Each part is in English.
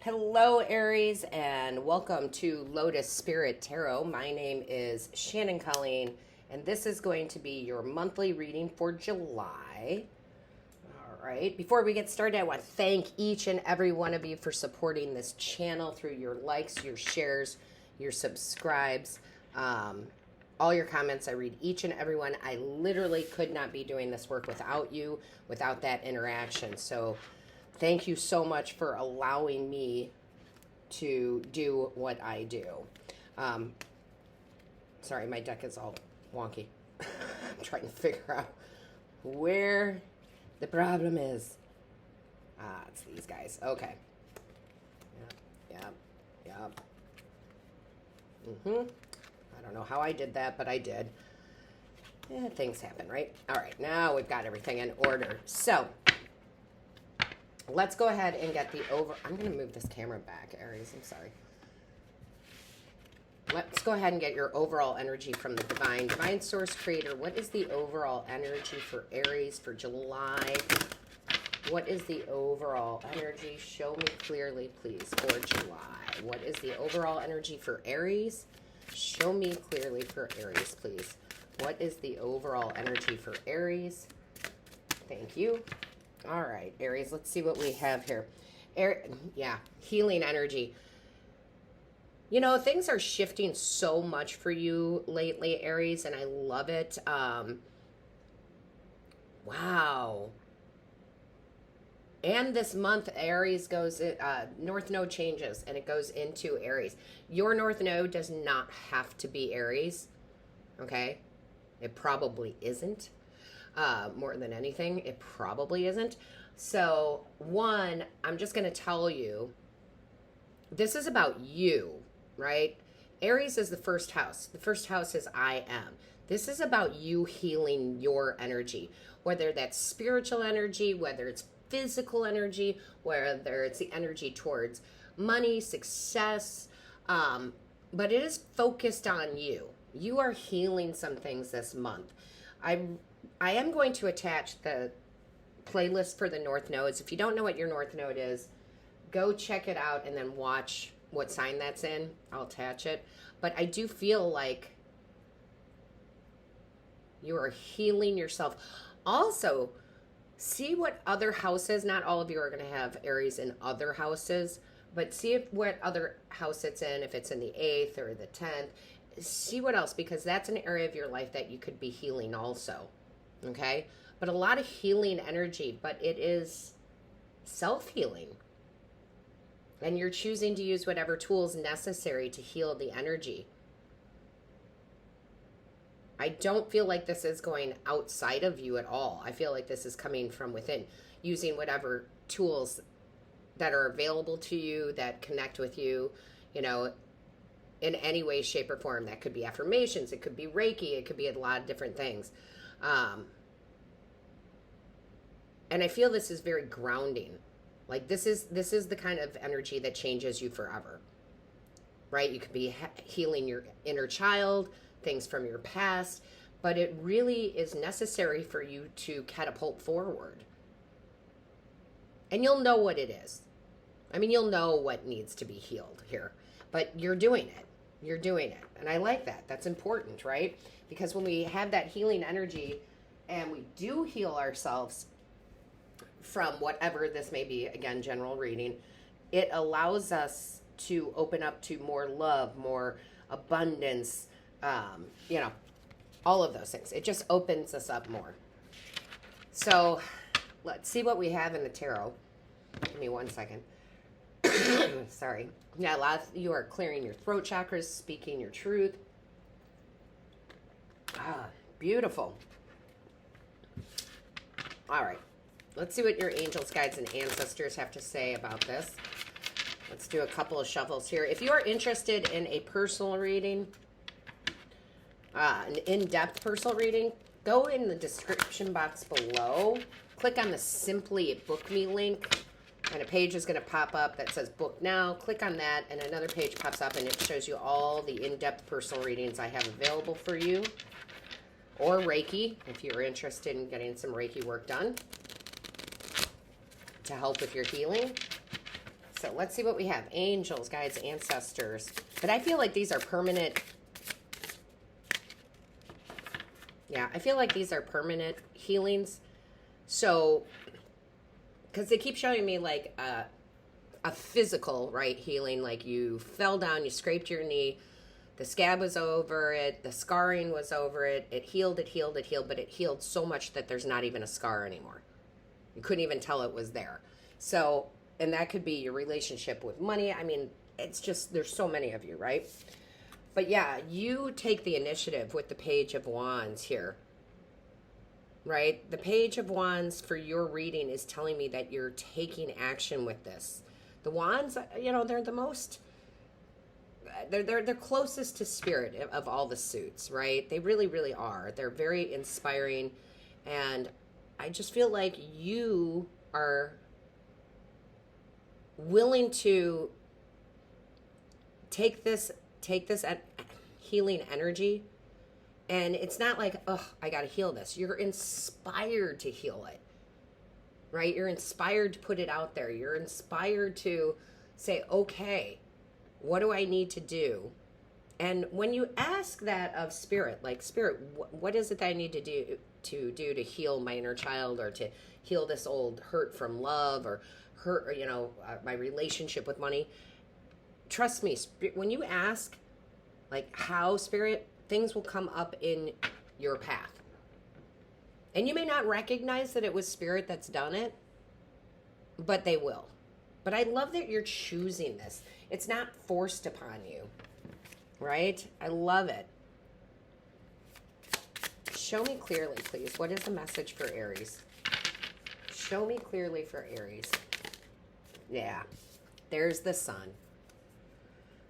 Hello, Aries, and welcome to Lotus Spirit Tarot. My name is Shannon Colleen, and this is going to be your monthly reading for July. All right, before we get started, I want to thank each and every one of you for supporting this channel through your likes, your shares, your subscribes, all your comments. I read each and every one. I literally could not be doing this work without you, without that interaction. So thank you so much for allowing me to do what I do. Sorry, my deck is all wonky. I'm trying to figure out where the problem is. It's these guys. Okay. Yep. I don't know how I did that, but I did. Things happen, right? All right, now we've got everything in order. So let's go ahead and get I'm going to move this camera back, Aries. I'm sorry. Let's go ahead and get your overall energy from the Divine Source Creator. What is the overall energy for Aries for July? What is the overall energy? Show me clearly, please, for July. What is the overall energy for Aries? Show me clearly for Aries, please. What is the overall energy for Aries? Thank you. All right, Aries, let's see what we have here. Healing energy. You know, things are shifting so much for you lately, Aries, and I love it. Wow. And this month, Aries goes, North Node changes, and it goes into Aries. Your North Node does not have to be Aries, okay? It probably isn't. More than anything, it probably isn't. So, one, I'm just going to tell you, this is about you, right? Aries is the first house. The first house is I am. This is about you healing your energy, whether that's spiritual energy, whether it's physical energy, whether it's the energy towards money, success, but it is focused on you. You are healing some things this month. I am going to attach the playlist for the North Nodes. If you don't know what your North Node is, go check it out and then watch what sign that's in. I'll attach it. But I do feel like you are healing yourself. Also, see what other houses, not all of you are going to have Aries in other houses, but see what other house it's in, if it's in the 8th or the 10th. See what else, because that's an area of your life that you could be healing also, okay? But a lot of healing energy, but it is self-healing. And you're choosing to use whatever tools necessary to heal the energy. I don't feel like this is going outside of you at all. I feel like this is coming from within, using whatever tools that are available to you, that connect with you, you know, in any way, shape, or form. That could be affirmations, it could be Reiki, it could be a lot of different things. And I feel this is very grounding. Like this is the kind of energy that changes you forever, right? You could be healing your inner child, things from your past, but it really is necessary for you to catapult forward. And you'll know what it is. I mean, you'll know what needs to be healed here, but you're doing it. You're doing it. And I like that. That's important, right? Because when we have that healing energy and we do heal ourselves from whatever this may be, again, general reading, it allows us to open up to more love, more abundance, you know, all of those things. It just opens us up more. So let's see what we have in the tarot. Give me 1 second. Sorry. Yeah, a lot of you are clearing your throat chakras, speaking your truth. Beautiful. All right. Let's see what your angels, guides, and ancestors have to say about this. Let's do a couple of shuffles here. If you are interested in a personal reading, an in-depth personal reading, go in the description box below. Click on the Simply Book Me link, and a page is going to pop up that says Book Now. Click on that, and another page pops up, and it shows you all the in-depth personal readings I have available for you. Or Reiki, if you're interested in getting some Reiki work done to help with your healing. So let's see what we have. Angels, guides, ancestors. But I feel like these are permanent. Yeah, I feel like these are permanent healings. So, because they keep showing me like a physical, right, healing. Like you fell down, you scraped your knee, the scab was over it, the scarring was over it. It healed, it healed, it healed, but it healed so much that there's not even a scar anymore. You couldn't even tell it was there. So, and that could be your relationship with money. I mean, it's just, there's so many of you, right? But yeah, you take the initiative with the Page of Wands here, right? The Page of Wands for your reading is telling me that you're taking action with this. The Wands, you know, they're the most, they're closest to spirit of all the suits, right? They really, really are. They're very inspiring. And I just feel like you are willing to take this healing energy, and it's not like, oh, I got to heal this. You're inspired to heal it, right? You're inspired to put it out there. You're inspired to say, okay, what do I need to do? And when you ask that of spirit, like, spirit, what is it that I need to do to heal my inner child, or to heal this old hurt from love, or hurt, or, you know, my relationship with money? Trust me, when you ask, like, how, spirit, things will come up in your path. And you may not recognize that it was spirit that's done it, but they will. But I love that you're choosing this. It's not forced upon you, right? I love it. Show me clearly, please. What is the message for Aries? Show me clearly for Aries. Yeah, there's the sun.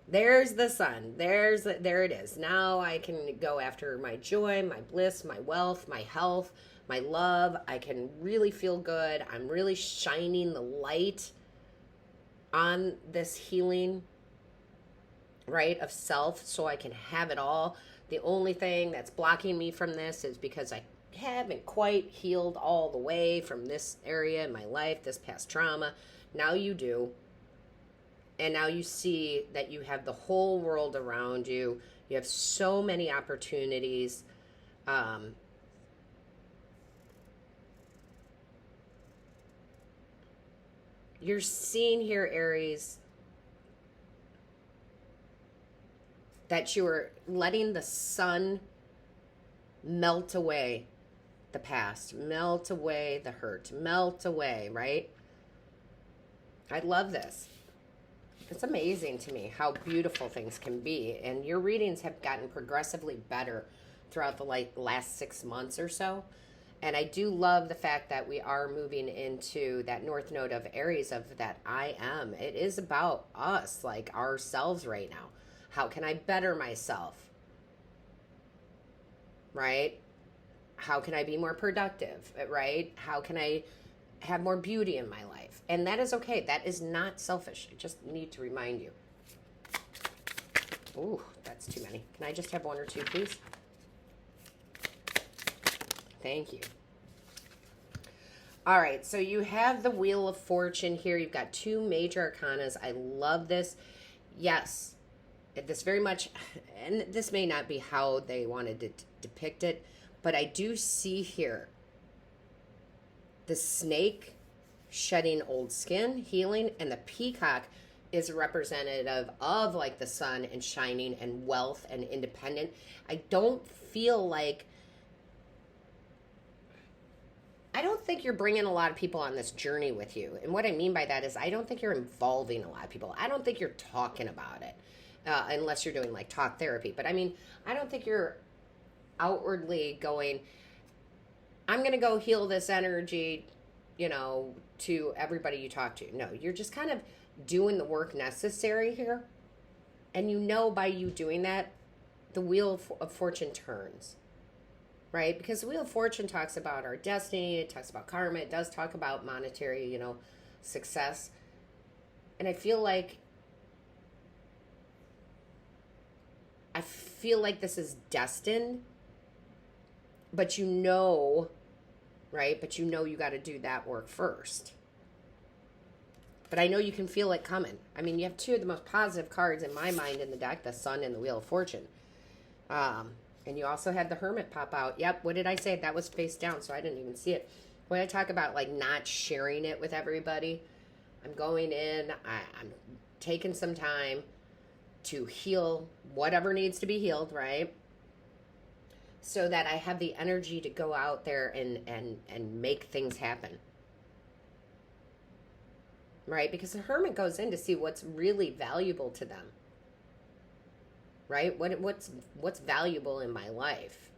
There's the sun. There it is. Now I can go after my joy, my bliss, my wealth, my health, my love. I can really feel good. I'm really shining the light on this healing, right, of self, so I can have it all. The only thing that's blocking me from this is because I haven't quite healed all the way from this area in my life, this past trauma. Now you do. And now you see that you have the whole world around you. You have so many opportunities. You're seeing here, Aries, that you are letting the sun melt away the past, melt away the hurt, melt away, right? I love this. It's amazing to me how beautiful things can be. And your readings have gotten progressively better throughout the last 6 months or so. And I do love the fact that we are moving into that north node of Aries, of that I am. It is about us, like ourselves right now. How can I better myself? Right? How can I be more productive? Right? How can I have more beauty in my life? And that is okay. That is not selfish. I just need to remind you. Ooh, that's too many. Can I just have one or two, please? Thank you. All right, so you have the Wheel of Fortune here. You've got two major arcanas. I love this. Yes, this very much, and this may not be how they wanted to depict it, but I do see here the snake shedding old skin, healing, and the peacock is representative of like the sun and shining and wealth and independent. I don't think you're bringing a lot of people on this journey with you. And what I mean by that is I don't think you're involving a lot of people. I don't think you're talking about it unless you're doing like talk therapy. But I mean, I don't think you're outwardly going, I'm going to go heal this energy, you know, to everybody you talk to. No, you're just kind of doing the work necessary here. And you know, by you doing that, the Wheel of Fortune turns, right? Because the Wheel of Fortune talks about our destiny. It talks about karma. It does talk about monetary, you know, success. And I feel like this is destined, but you know, right? But you know you got to do that work first. But I know you can feel it coming. I mean, you have two of the most positive cards in my mind in the deck, the Sun and the Wheel of Fortune. And you also had the Hermit pop out. Yep, what did I say? That was face down, so I didn't even see it. When I talk about, like, not sharing it with everybody, I'm going in, I'm taking some time to heal whatever needs to be healed, right? So that I have the energy to go out there and make things happen. Right? Because the Hermit goes in to see what's really valuable to them. Right? What's valuable in my life?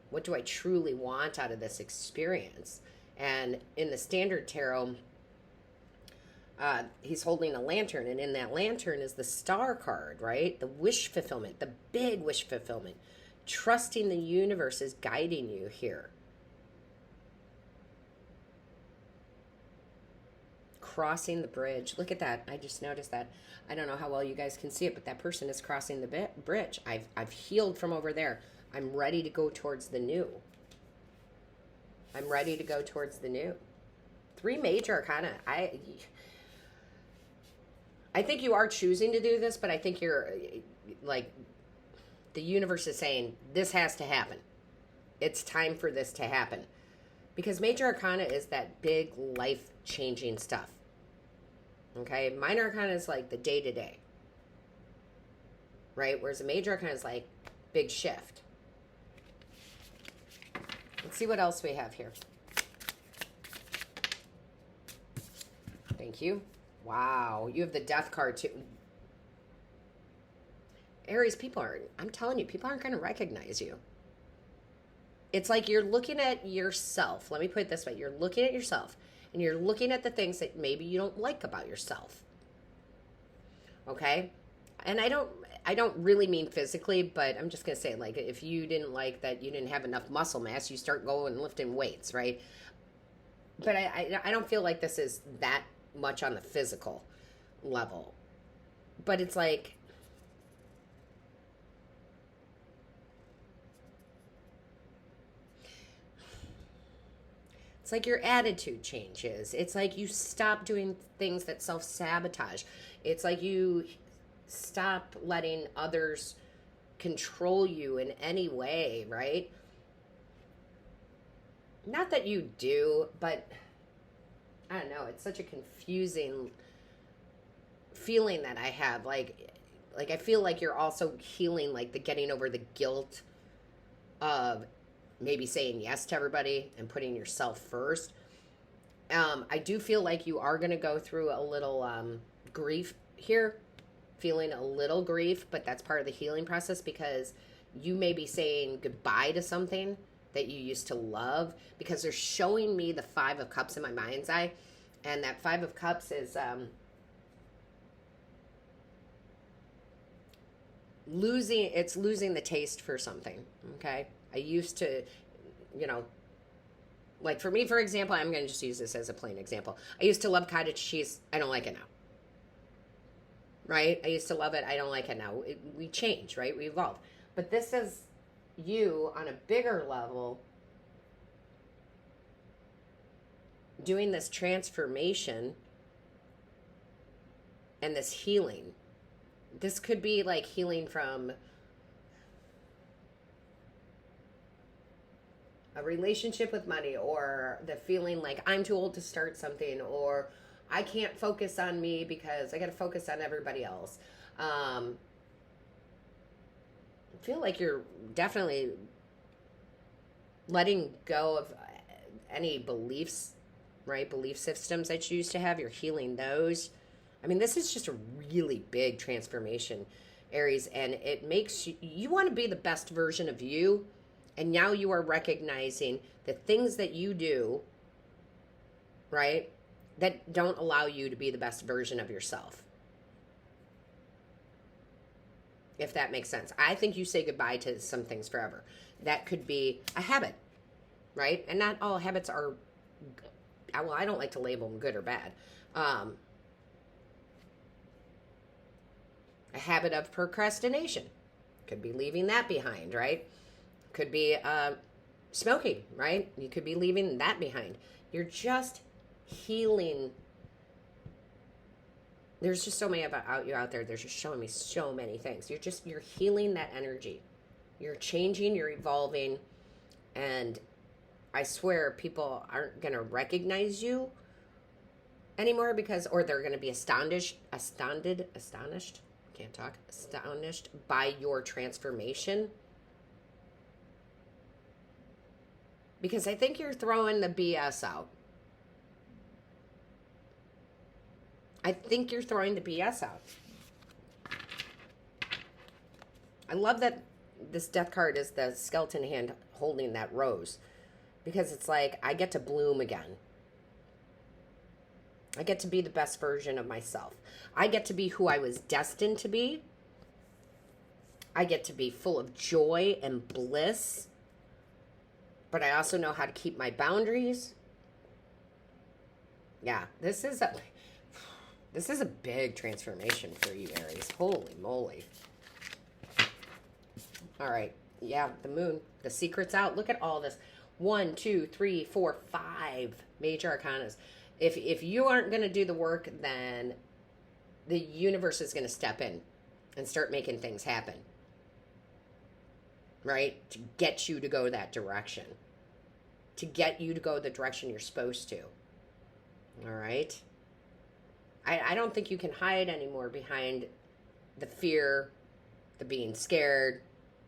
What do I truly want out of this experience? And in the Standard Tarot, he's holding a lantern, and in that lantern is the Star card, right? The wish fulfillment, the big wish fulfillment. Trusting the universe is guiding you here. Crossing the bridge. Look at that. I just noticed that. I don't know how well you guys can see it, but that person is crossing the bridge. I've healed from over there. I'm ready to go towards the new. I'm ready to go towards the new. 3 major arcana. I think you are choosing to do this, but I think you're, like, the universe is saying, this has to happen. It's time for this to happen. Because major arcana is that big life-changing stuff. Okay? Minor arcana is like the day-to-day. Right? Whereas a major arcana is like big shift. Let's see what else we have here. Thank you. Wow. You have the Death card too. Aries, I'm telling you, people aren't going to recognize you. It's like you're looking at yourself. Let me put it this way. You're looking at yourself, and you're looking at the things that maybe you don't like about yourself. Okay? And I don't really mean physically, but I'm just going to say, like, if you didn't like that you didn't have enough muscle mass, you start going and lifting weights, right? But I don't feel like this is that much on the physical level. But it's like, it's like your attitude changes. It's like you stop doing things that self-sabotage. It's like you stop letting others control you in any way, right? Not that you do, but I don't know. It's such a confusing feeling that I have. Like I feel like you're also healing, like, the getting over the guilt of maybe saying yes to everybody and putting yourself first. I do feel like you are going to go through a little grief here, feeling a little grief, but that's part of the healing process, because you may be saying goodbye to something that you used to love, because they're showing me the 5 of Cups in my mind's eye, and that 5 of Cups is losing the taste for something. Okay, I used to, like, for me, for example, I'm going to just use this as a plain example. I used to love cottage cheese. I don't like it now. Right? I used to love it. I don't like it now. We change, right? We evolve. But this is you on a bigger level doing this transformation and this healing. This could be like healing from a relationship with money, or the feeling like I'm too old to start something, or I can't focus on me because I got to focus on everybody else. I feel like you're definitely letting go of any beliefs, right? Belief systems that you used to have. You're healing those. I mean, this is just a really big transformation, Aries, and it makes you want to be the best version of you. And now you are recognizing the things that you do, right, that don't allow you to be the best version of yourself. If that makes sense. I think you say goodbye to some things forever. That could be a habit, right? And not all habits are, well, I don't like to label them good or bad. A habit of procrastination. Could be leaving that behind, right? Could be smoking, right? You could be leaving that behind. You're just healing There's just so many about you out there. They're just showing me so many things. You're healing that energy. You're changing, you're evolving, and I swear people aren't going to recognize you anymore because, or they're going to be astonished, can't talk, astonished by your transformation. Because I think you're throwing the BS out. I think you're throwing the BS out. I love that this death card is the skeleton hand holding that rose. Because it's like, I get to bloom again. I get to be the best version of myself. I get to be who I was destined to be. I get to be full of joy and bliss. But I also know how to keep my boundaries. Yeah, this is a big transformation for you, Aries. Holy moly. All right. Yeah, the moon. The secret's out. Look at all this. 1, 2, 3, 4, 5 major arcanas. If you aren't going to do the work, then the universe is going to step in and start making things happen. Right? To get you to go that direction. To get you to go the direction you're supposed to. All right? I don't think you can hide anymore behind the fear, the being scared,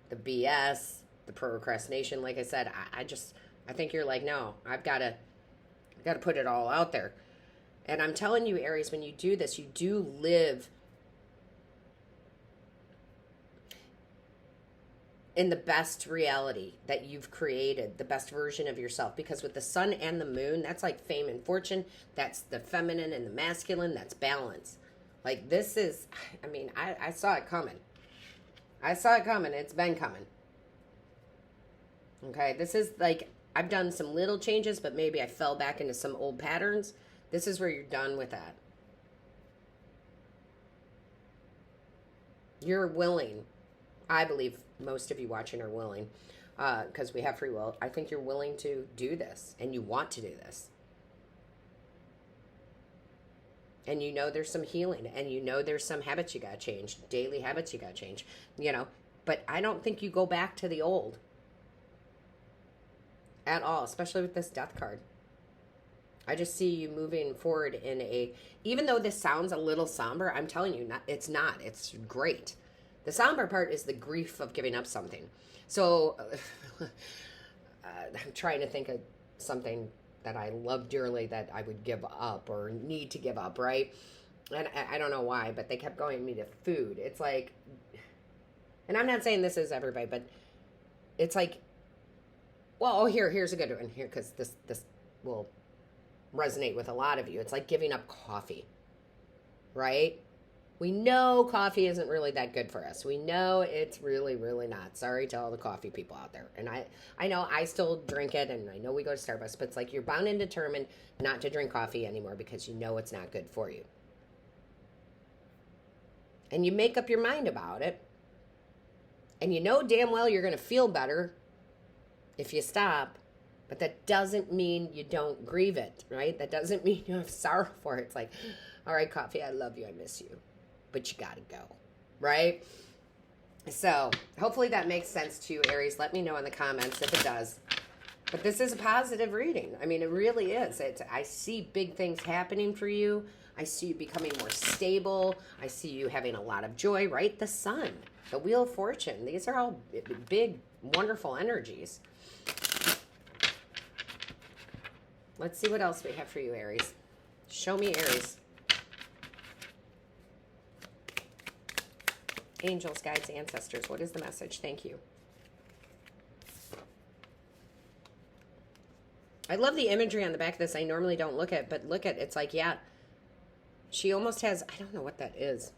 the BS, the procrastination. Like I said, I think you're like, no, I've got to put it all out there. And I'm telling you, Aries, when you do this, you do live in the best reality that you've created, the best version of yourself. Because with the sun and the moon, that's like fame and fortune. That's the feminine and the masculine. That's balance. Like this is, I mean, I saw it coming. I saw it coming. It's been coming. Okay, this is like, I've done some little changes, but maybe I fell back into some old patterns. This is where you're done with that. You're willing. I believe most of you watching are willing because we have free will. I think you're willing to do this and you want to do this. And you know there's some healing and you know there's some habits you got to change, daily habits you got to change, you know. But I don't think you go back to the old at all, especially with this death card. I just see you moving forward in a, even though this sounds a little somber, I'm telling you, it's not. It's great. The somber part is the grief of giving up something. So I'm trying to think of something that I love dearly that I would give up or need to give up, right? And I don't know why, but they kept going me to food. It's like, and I'm not saying this is everybody, but it's like, well, here's a good one here because this will resonate with a lot of you. It's like giving up coffee, right? We know coffee isn't really that good for us. We know it's really, really not. Sorry to all the coffee people out there. And I know I still drink it, and I know we go to Starbucks, but it's like you're bound and determined not to drink coffee anymore because you know it's not good for you. And you make up your mind about it. And you know damn well you're going to feel better if you stop. But that doesn't mean you don't grieve it, right? That doesn't mean you have sorrow for it. It's like, all right, coffee, I love you, I miss you. But you gotta go, right? So hopefully that makes sense to you, Aries. Let me know in the comments if it does. But this is a positive reading. I mean, it really is. I see big things happening for you. I see you becoming more stable. I see you having a lot of joy, right? The sun, the Wheel of Fortune. These are all big, wonderful energies. Let's see what else we have for you, Aries. Show me, Aries. Angels, guides, ancestors. What is the message? Thank you. I love the imagery on the back of this. I normally don't look at, but look at, it's like, yeah, she almost has, I don't know what that is.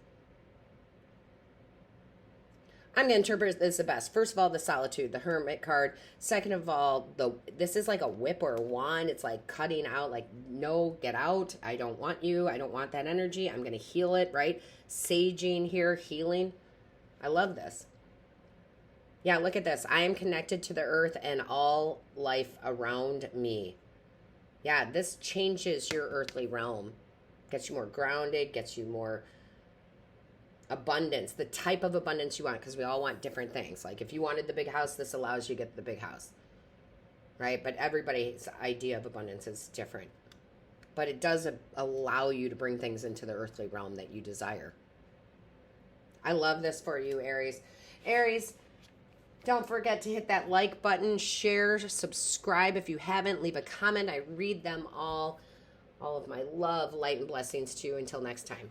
I'm going to interpret this the best. First of all, the Solitude, the Hermit card. Second of all, this is like a whip or a wand. It's like cutting out, like, no, get out. I don't want you. I don't want that energy. I'm going to heal it, right? Saging here, healing. I love this. Yeah, look at this. I am connected to the earth and all life around me. Yeah, this changes your earthly realm. Gets you more grounded, gets you more abundance, the type of abundance you want, because we all want different things. Like if you wanted the big house, this allows you to get the big house, right? But everybody's idea of abundance is different. But it does allow you to bring things into the earthly realm that you desire. I love this for you, Aries. Aries, don't forget to hit that like button, share, subscribe if you haven't, leave a comment. I read them all. All of my love, light, and blessings to you. Until next time.